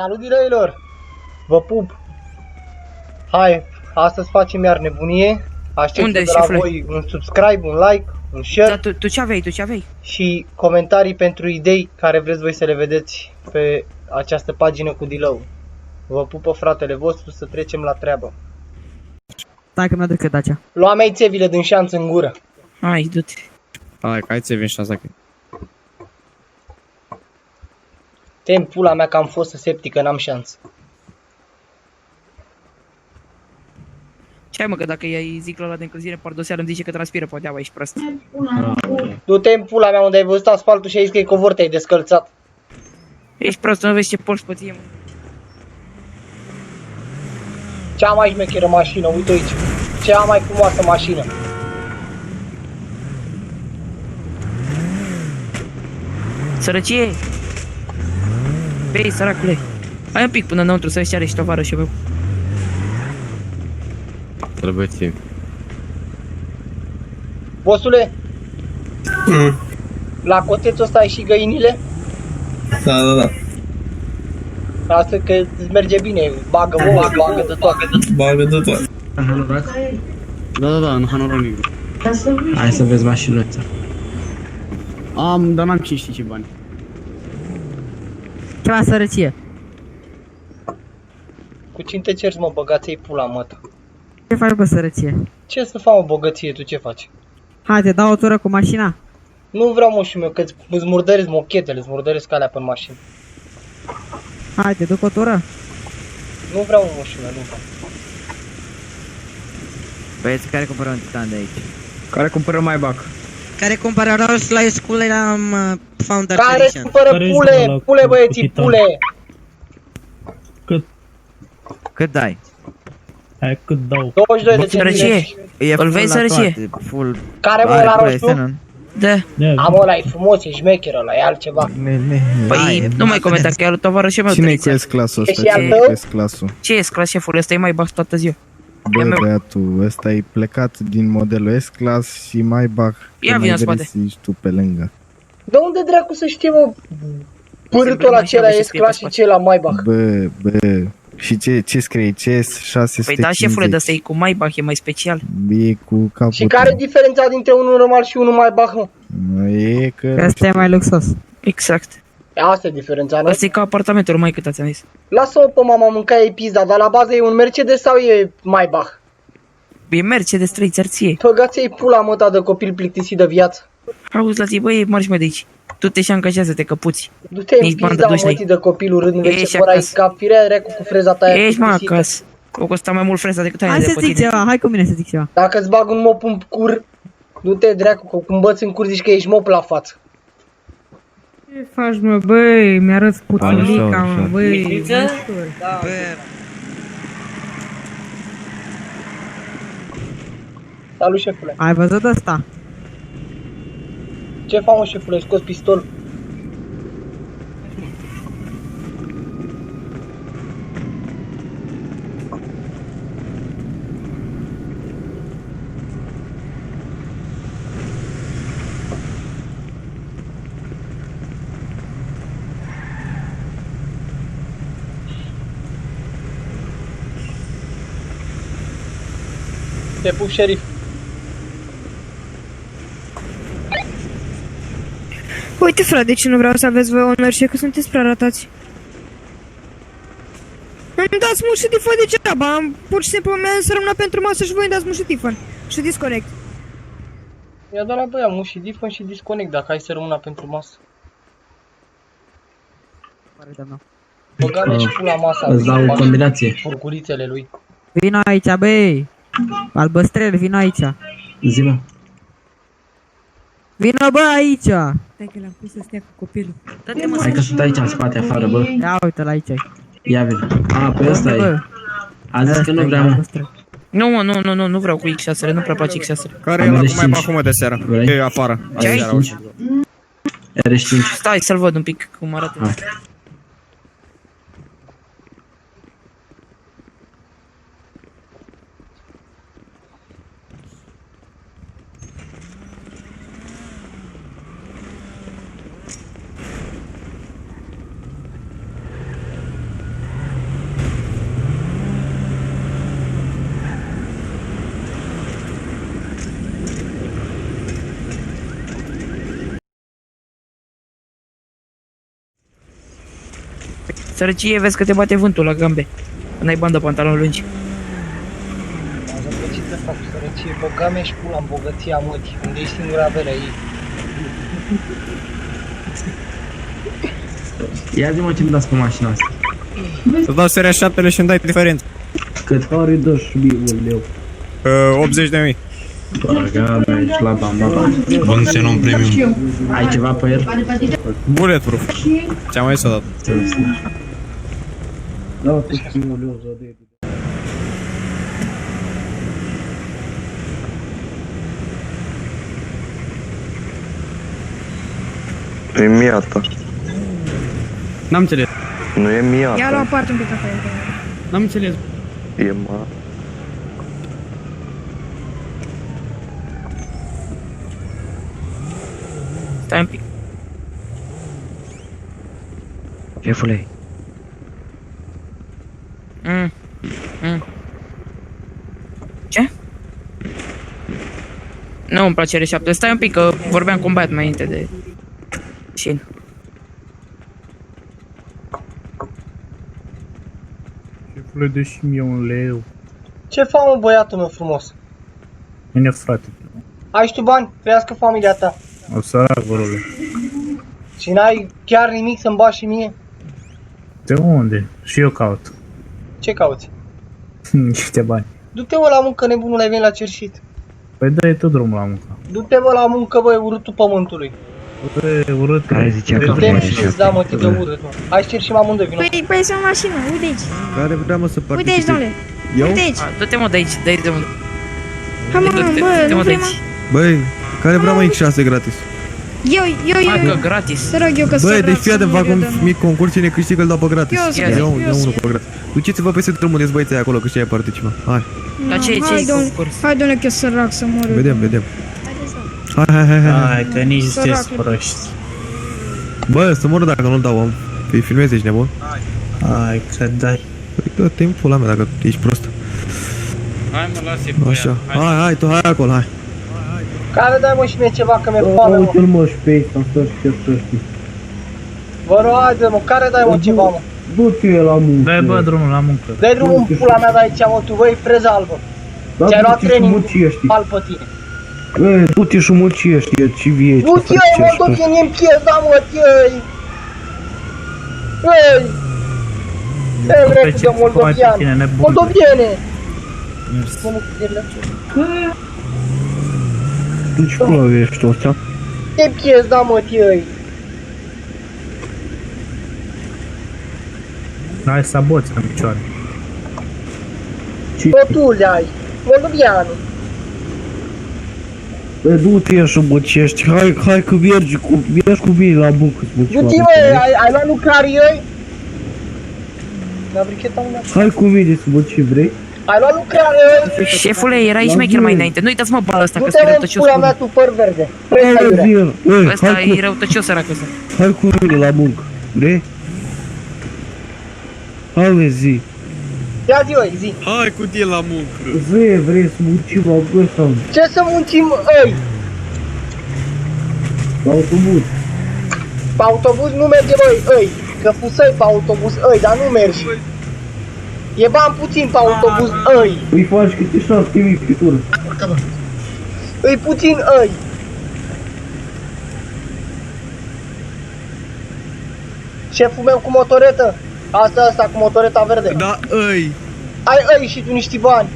Salut, dilăilor! Vă pup! Hai, astăzi facem iar nebunie. Aștept de la voi un subscribe, un like, un share. Da, tu ce aveai? Și comentarii pentru idei care vreți voi să le vedeți pe această pagină cu Dilău. Vă pupă fratele vostru, să trecem la treabă. Stai că mi-aduc eu Dacia. Lua mei țevile din șanță în gură. Hai, du-te. Hai, că ai țevi în șanța. Tem pula mea că am fost septică, n-am șanță. Ce ai mă, că dacă iei ziclul ăla de încălzire pardoseală îmi zice că transpiră, poate aua, ești prost. Du-te în pula mea unde ai văzut asfaltul și ai zis că e covor, te-ai descălțat. Ești prost, nu vezi ce polși pe tine, mă. Cea mai șmecheră mașină, uite aici. Cea mai frumoasă mașină. Sărăcie! Bei, săracule! Hai un pic până înăuntru să vezi ce are și tovarășul meu. Trebuie țevi. Bosule? La cotețul ăsta ai și găinile? Da. Asta că îți merge bine, bagă ouă, bagă de toate. Bagă de toate. În hanorac? Da, în Hanoroc negru. Hai să vezi mașinuța. Dar n-am ce bani. Ceva sărăcie. Cu cine te ceri, mă, băgați-i pula, mă. Ce faci, bă, sărăcie? Ce să fac, mă, bogăție, tu ce faci? Hai, te dau o tură cu mașina. Nu vreau, moșul meu, că îți murdăresc mochetele, îți murdăresc calea pe mașină. Hai, te duc o tură. Nu vreau, moșul meu, nu vreau. Băieți, care cumpără un titan de aici? Care cumpără mai bac? Care cumpără Rolls la School la Founder Care Edition. cumpără pule, băieții, pule! Cât dai? Hai cât dau. 22 de Sărăcie! centimetri. E Îl full vezi, la sărăcie? toate, full... Care, mă, Are la pula, roșu? este, nu? Da. Am ăla, e frumos, e șmecher ăla, e altceva. Păi, nu mai comenta că e al tovarășul meu. Cine-i cu trăițea. S-clasul E ăsta? și al Cine-i tău? cu S-clasul? Ce e sclas, șeful? Ăsta e mai bax toată ziua. Bă, E meu. băiatul, ăsta e plecat din modelul S-class și mai bag. Ia vino în spate. Ești tu pe lângă. De unde dracu să știe, mă, pârâtul ăla ce la S-Class și ce la Maybach? Bă, și ce scrie? CS 650? Păi da, șefule, de ăsta e cu Maybach, e mai special. E cu capul. Și care e diferența dintre unul normal și unul Maybach, mă? E că... Că ăsta e mai luxos. Exact. Asta e diferența, nu? Asta e ca apartamentul, mai cât ți-am zis. Lasă-o pe mama, mânca e pizda, dar la bază e un Mercedes sau e Maybach? E Mercedes 3 țărție. Băgați-i pula, mă, ta de copil plictisit de viață. Auzi, la zi, băi, marși mai de aici. Tu te și angajează-te, căpuți. Du-te în Nici bandă pizda, duși mătii de copil urând, Ești ce fără ai acasă. cap, firea recu cu freza ta aia Ești, mă, plictisită. acasă. O costa mai mult freza decât aia Hai de să pe zic tine. ceva, hai cu mine să zic ceva. Dacă îți bag un mop în cur, du-te dracu, că cum băți în cur zici că ești mop la față. Ce faci, mă, băi? Mi-arăți puțulica, Așa, mă, așa. băi. Bă, Salut, șefule. Ai văzut ăsta? Ce faci, mă, șefule? Ai scos pistol? Te pup, șerif. Uite, frate, de ce nu vreau să aveți voi ownership, că sunteți prea ratați. Îmi dați mușetifă degeaba, am pur și simplu mi-am să rămână pentru masă și voi îmi dați mușetifă și disconnect. I-a dat la băia muși difăn și disconnect dacă ai să rămână pentru masă. Băga-ne și pula masa. Îți dau o combinație. Furcurițele lui. Vino aici, băi. Albăstrel, vino aici. Zi-mă. Vino, bă, aici. Stai că l-am pus să stea cu copilul. Dă-te, mă, Hai că sunt aici în spate afară, bă. Ia uite-l aici. Ia vine. Pe ăsta Bă, e. A zis că nu vreau, mă. Nu, mă, nu vreau cu X6-le, nu prea place X6-le. Care e ăla cu mai bac cu mă de seară? Vrei? E afară. Ce ai? Aseară, auzi. RS5. Stai să-l văd un pic cum arată. Hai. Sărăcie, vezi că te bate vântul la gambe. N-ai bandă pantaloni lungi. Am zăpăcit ăsta cu sărăcie, băga-mi și pula în bogăția mătii, unde e singura averea ei. Ia zi-mă ce-mi dați pe mașina asta. Să dau seria 7 și îmi dai diferență. Cât ori dă și leu? 80.000. Băga mea, ești la bamba. Bun xenon premium. Ai ceva pe el? Bulletproof. Ce-am mai dat. Da, tu știi un leu zodie. Nu e miata. N-am înțeles. Nu e miata. Ia lua parte un pic acolo. N-am înțeles. E ma. Stai un pic. Șefule. Ce? Nu îmi place R7. Stai un pic, că vorbeam cu un băiat mai înainte de... Șin. Șefule, dă-și mie un leu. Ce fac, mă, băiatul meu frumos? Bine, frate. Ai și tu bani? Trăiască familia ta. O sărac, vorule. Și n-ai chiar nimic să-mi bagi și mie? De unde? Și eu caut. Ce cauți? Niște bani. Du-te, mă, la muncă, nebunule, veni la cerșit. Păi dă-i tot drumul la muncă. Du-te, mă, la muncă, băi, urâtul pământului. Bă, urât. Care zicea că Du-te, vrei și da, mă, de urât, mă. Hai, cerșim amândoi, vină. Păi să o mașină, uite aici. Care vrea, mă, să Uite aici, participe? domnule. Eu? Uite aici. Du-te, mă, de aici, de aici, de unde. Hai, mă, bă, Du-te, nu mă, de vrei, mă? aici. Băi, care vrea, mă, X6 gratis? Hai că Eu. gratis. Să rog eu că Băi, sărac deci fii să atent, mor fac eu un de mă. mic concurs, cine câștigă îl dau pe gratis. Eu să Ia fiu, unul pe gratis. Duceți-vă pe centru, mâneți băieții acolo, că știa participă. Hai, La ce Hai, domnule, concurs? hai, domnule, că eu sărac să mor eu. vedem. Hai. Hai, că nici te Săracul. proști. Bă, să moră dacă nu-l dau, om. Îi filmezi, ești nebun? Hai, că dai. Păi dă timpul la mea dacă ești prost. Hai mă, lasă-i cu Așa, hai, tu, hai acolo, hai. Care dai, mă, și mie ceva, că mi-e foame, mă. Uite-l, mă, și pe aici, am stat și să știi. Vă rog, haide, mă, care dai, mă, ceva, mă? Du-te la muncă. Dai, bă, drumul la muncă. Dai drumul în pula mea de aici, mă, tu, băi, freză albă. Ți-ai luat training al pe tine. Du-te și munciești, ce vieți. Du-te, moldovieni, în piesa, mă, tăi! Ei! Ei, vreau de moldovian! Moldoviene! Tu ce pula ești ăsta? Te piesa, mă, tăi! Hai să aboți în picioare. Totule ai! Moldovianul! Bă, du-te și munciești, hai că mergi cu mine la muncă. Du-te, mă, ai luat lucrare, ei? La bricheta unde? Hai cu mine să mă ce vrei. Ai luat lucrare, ei? Șefule, erai șmecher mai înainte. Nu uitați, mă, bala ăsta, că Du-te, stă mă, în răutăcios. pula mea, tu, păr verde! Presa, iurea! Ăsta e răutăcios, sărac ăsta. Hai cu mine la muncă, vrei? Hai, mă, zi. Ia zi, oi, zi! Hai cu tine la muncă. Zi, vrei să muncim la găsa Ce să muncim, ei? la autobuz. Pe autobuz nu merge, băi, ei! Că fusăi pe autobuz, ei, dar nu mergi! E bani puțin pe autobuz, ei! Îi faci câte 6.000 pe tură. Îi puțin, ei! Șeful meu cu motoretă! Asta cu motoreta verde! Da, ei. Ai, ei, și tu niște bani!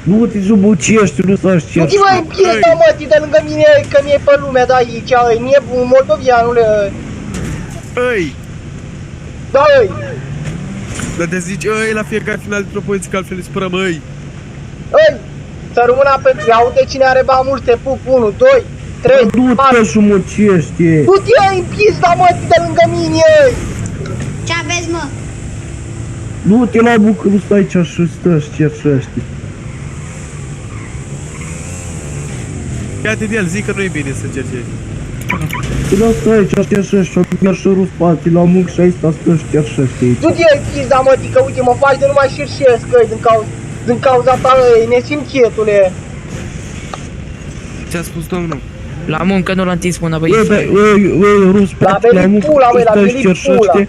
Nu te și munciești, nu să aș Nu-ți mai piesa, mă, de lângă mine, că mi-e pe lumea de aici, ei! Mie moldovianule, Ei. da, ei! Dar te zici, ei, la fiecare final de propoziție, că altfel îi spărăm, ei. Ei! Să rămână pentru... Ia uite cine are bani mulți, te pup! 1, 2, 3, 4... Du-te și muncești. Du-te, în pizda, mă, de lângă mine! Ce aveți, mă? Du-te la muncă, nu stai aici și stă și cerșești. Ia-te de el, zic că nu-i bine să cercești. Tu nu stai aici și cerșești, merg și rup spații la muncă și aici stă și cerșești aici. Du-te, în pizda, mă, că uite, mă faci de nu mai șirșesc, căi, din cauza ta, ei, nesimchietule! Ce-a spus domnul? La muncă nu l-a întins mâna, băi. Rup La spații la venit muncă pula, băi, și la stai și venit pula! cerșești.